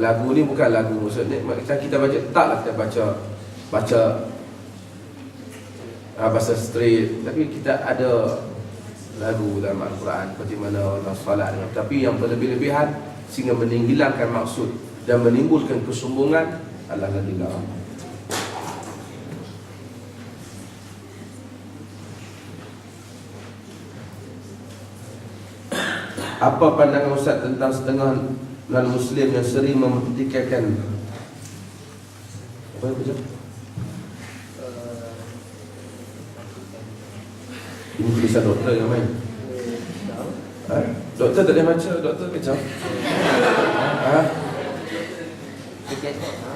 lagu ni bukan lagu, maksudnya macam kita baca, taklah kita baca bahasa straight, tapi kita ada lagu dalam Al-Quran seperti mana Allah salat dengan, tapi yang berlebih-lebihan sehingga menghilangkan maksud dan menimbulkan kesombongan, Allah dilarang. Apa pandangan Ustaz tentang setengah non-Muslim yang sering mempertikaikan apa itu? Ini tulisan doktor yang main. Doktor tak boleh baca, doktor kacau.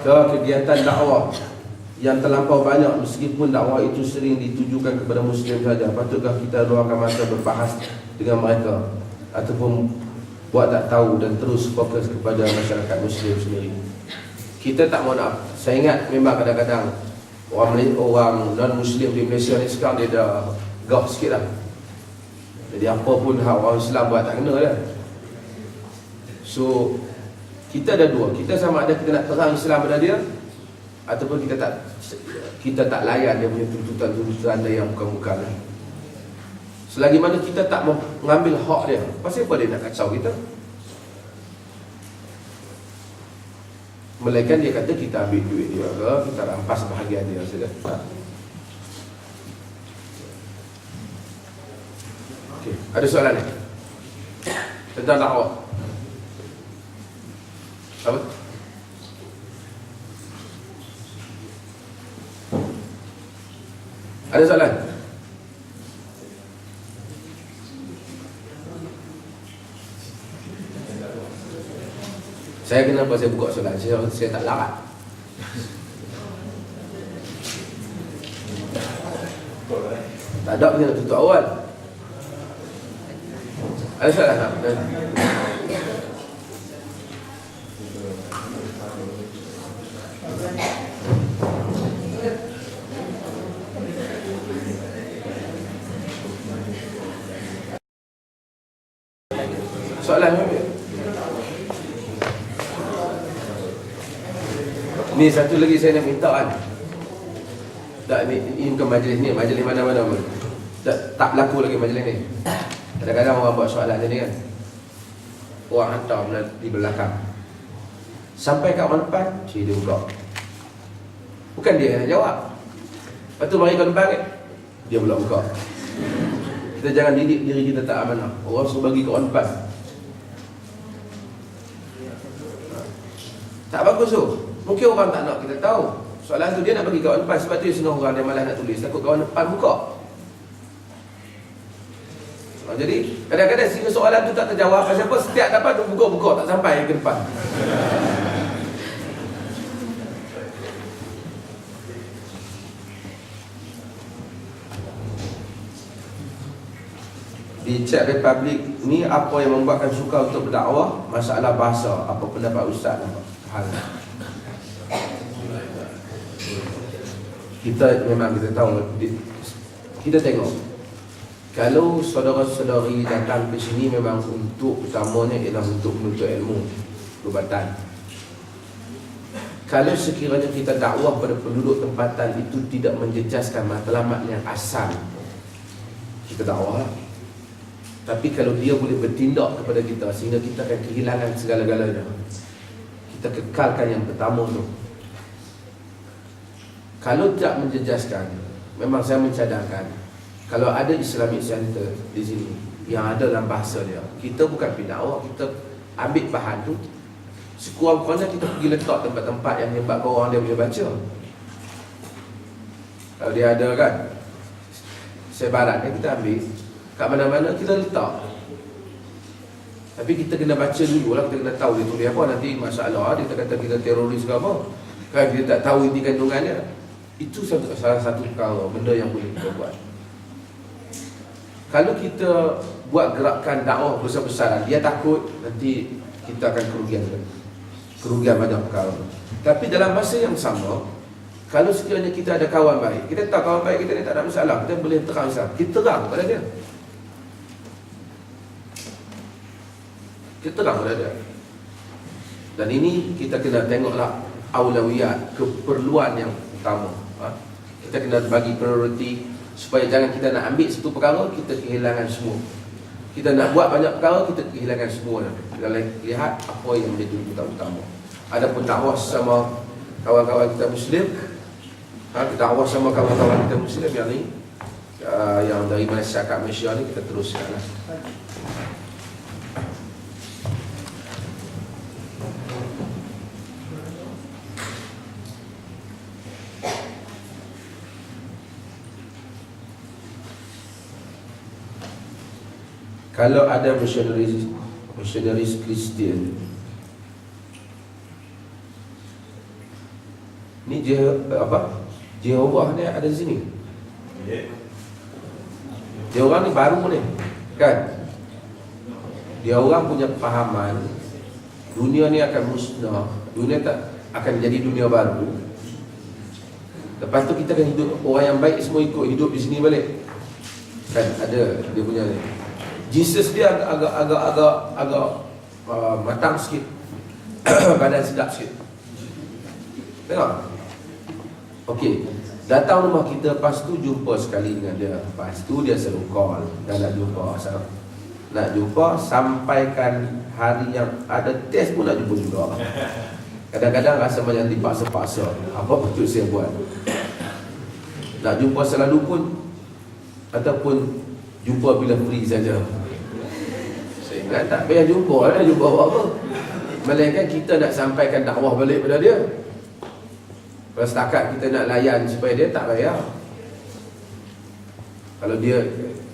Kegiatan dakwah yang terlampau banyak, meskipun dakwah itu sering ditujukan kepada Muslim saja, patutkah kita luangkan masa berbahas dengan mereka ataupun buat tak tahu dan terus fokus kepada masyarakat Muslim sendiri? Kita tak mau nak. Saya ingat memang kadang-kadang orang non-Muslim di Malaysia ni sekarang dia dah gap sikit lah. Jadi apa pun orang Islam buat tak kena lah. So kita ada dua, kita sama ada kita nak terang Islam pada dia, ataupun kita tak layan dia punya tuntutan dia yang bukan-bukan lah. Selagi mana kita tak mengambil hak dia, pasal apa dia nak kacau kita? Melainkan dia kata kita ambil duit dia ke, kita rampas bahagian dia saja. Okey, ada soalan ni tentang dakwah. Apa? Ada soalan? Saya kenapa saya buka soalan? Saya tak larat. Tak ada, kita nak tutup awal. Ada soalan tak? Soalan apa? Ni satu lagi saya nak minta kan. Tak, ini bukan majlis ni, majlis mana-mana pun. Tak berlaku lagi majlis ni. Kadang-kadang orang buat soalan ni kan, orang hantar di belakang, sampai kat orang depan, dia buka. Bukan dia yang jawab. Lepas tu mari kat depan kan, dia pula buka. Kita jangan didik diri kita tak amanah. Orang suruh bagi kat orang depan, tak bagus tu. Mungkin orang tak nak kita tahu soalan tu, dia nak bagi kawan depan. Sebab tu setengah orang dia malas nak tulis, takut kawan depan buka. Jadi kadang-kadang sehingga soalan tu tak terjawab, pasal apa? Setiap dapat tu buka-buka, tak sampai ke depan. Di chat Republic ni, apa yang membuatkan suka untuk berdakwah? Masalah bahasa. Apa pendapat Ustaz hal ni? Kita memang kita tahu, kita tengok kalau saudara-saudari datang ke sini memang untuk utamanya ialah untuk menuntut ilmu, perubatan. Kalau sekiranya kita dakwah pada penduduk tempatan itu tidak menjejaskan matlamat yang asal, kita dakwah. Tapi kalau dia boleh bertindak kepada kita sehingga kita akan kehilangan segala-galanya, kita kekalkan yang pertama tu. Kalau tak menjejaskan, memang saya mencadangkan, kalau ada Islamic Center di sini yang ada dalam bahasa dia, kita bukan pendakwah, kita ambil bahan tu, sekurang-kurangnya kita pergi letak tempat-tempat yang menyebabkan orang dia boleh baca. Kalau dia ada kan sebaran yang kita ambil, kat mana-mana kita letak. Tapi kita kena baca dulu lah, kita kena tahu dia tulis apa. Nanti masalah dia kata kita teroris ke apa, kan kita tak tahu inti kandungannya. Itu salah satu perkara, benda yang boleh kita buat. Kalau kita buat gerakan dakwah besar-besaran, dia takut nanti kita akan kerugian banyak perkara. Tapi dalam masa yang sama, kalau sekiranya kita ada kawan baik, kita tahu kawan baik kita ni tak ada masalah, kita boleh terang Islam, kita terang kepada dia. Kita terang kepada dia. Dan ini kita kena tengoklah aulawiyat, keperluan yang utama. Kita kena bagi prioriti supaya jangan kita nak ambil satu perkara, kita kehilangan semua. Kita nak buat banyak perkara, kita kehilangan semua. Kita lihat apa yang menjadi utama. Adapun dakwah sama kawan-kawan kita Muslim, dakwah sama kawan-kawan kita Muslim yang ni, yang dari masyarakat Malaysia ni, kita teruskanlah. Kalau ada missionaries Kristian, ni Jehovah ni ada di sini. Dia orang ni baru ni, kan? Dia orang punya pahaman dunia ni akan musnah, dunia tak akan jadi dunia baru. Lepas tu kita akan hidup, orang yang baik semua ikut hidup di sini balik. Kan ada dia punya ni. Jesus dia agak matang sikit. Badan sedap sikit. Tengok. Okey, datang rumah kita, lepas tu jumpa sekali dengan dia. Lepas tu dia selalu call, dah nak jumpa. Nak jumpa, sampaikan hari yang ada test pun nak jumpa juga. Kadang-kadang rasa macam dipaksa-paksa. Apa betul saya buat? Nak jumpa selalu pun, ataupun jumpa bila free saja. Saya ingat tak payah jumpa, nak jumpa apa? Melainkan kita nak sampaikan dakwah balik pada dia. Kalau setakat kita nak layan supaya dia, tak payah. Kalau dia,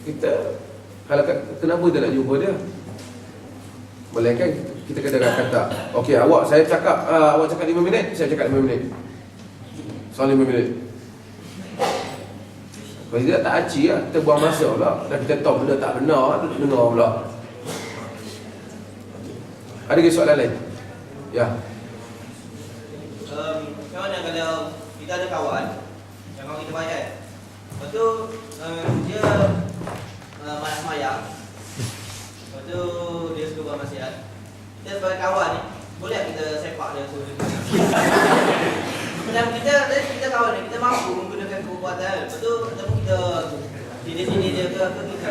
kita, kalau kenapa kita nak jumpa dia? Melainkan kita kena kata, okey awak, saya cakap, awak cakap 5 minit, saya cakap 5 minit. Soal 5 minit. Kalau tidak tak aci lah, kita buang masa pula. Dan kita tahu benda tak benar, dengar pula. Ada ke soalan lain? Ya. Macam mana kalau kita ada kawan yang kawan kita baik kan? Lepas tu dia malas semayang. Lepas tu dia suka buat maksiat. Kita sebagai kawan ni, boleh tak kita sepak dia suruh dia? Dan kita kawan ni, kita mampu menggunakan kekuatan. Lepas tu ataupun kita sini dia ke kita.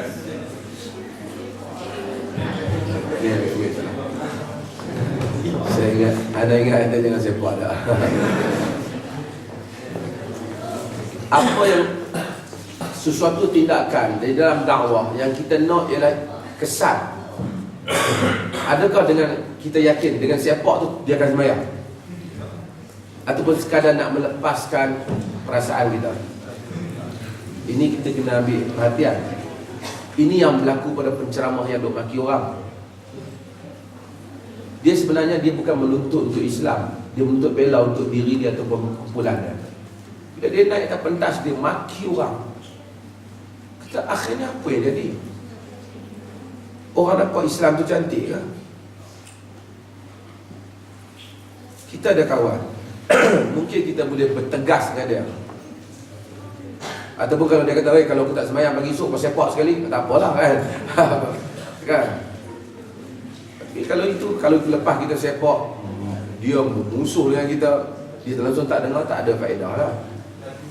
Saya ingat, anda jangan sepak dah. Apa yang sesuatu tindakan di dalam dakwah yang kita nak ialah kesan. Adakah dengan kita yakin dengan sepak tu dia akan semayang? Ataupun sekadar nak melepaskan perasaan kita? Ini kita kena ambil perhatian. Ini yang berlaku pada penceramah yang duk maki orang. Dia sebenarnya dia bukan menuntut untuk Islam, dia menuntut bela untuk diri dia ataupun kumpulannya. Bila dia naik ke pentas, dia maki orang. Kita akhirnya apa yang jadi? Orang dapat Islam tu cantik ke? Kita ada kawan mungkin kita boleh bertegas dengan dia. Ataupun kalau dia kata, kalau aku tak semayang pagi esok, kau sepak sekali, tak apalah kan. Kan? Tapi kalau itu lepas kita sepak, dia musuh dengan kita, dia langsung tak dengar, tak ada faedah lah.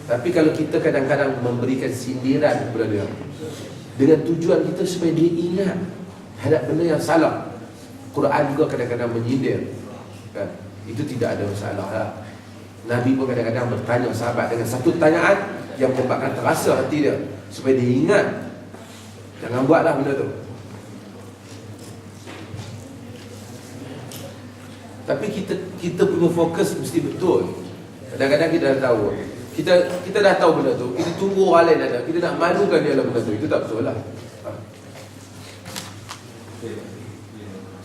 Tapi kalau kita kadang-kadang memberikan sindiran kepada dia dengan tujuan kita supaya dia ingat hadap benda yang salah. Quran juga kadang-kadang menyindir, kan? Itu tidak ada masalah lah. Nabi pun kadang-kadang bertanya sahabat dengan satu pertanyaan yang menyebabkan terasa hati dia, supaya dia ingat, jangan buatlah benda tu. Tapi kita punya fokus mesti betul. Kadang-kadang kita dah tahu, kita dah tahu benda tu, kita tunggu orang lain ada, kita nak malukan dia dalam benda tu, itu tak betul lah.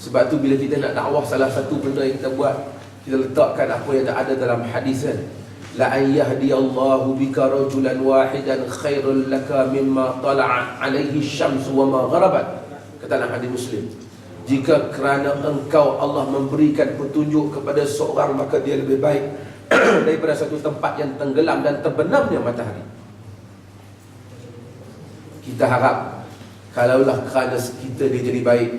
Sebab tu bila kita nak dakwah, salah satu benda yang kita buat, kita letakkan apa yang ada dalam hadis kan. La an yahdiyallahu bika rajulan wahidan khairul laka mimma tala'a alaihi syamsu wa ma gharabat. Kata dalam hadis Muslim, jika kerana engkau Allah memberikan petunjuk kepada seorang, maka dia lebih baik daripada satu tempat yang tenggelam dan terbenamnya matahari. Kita harap kalaulah kerana kita dia jadi baik,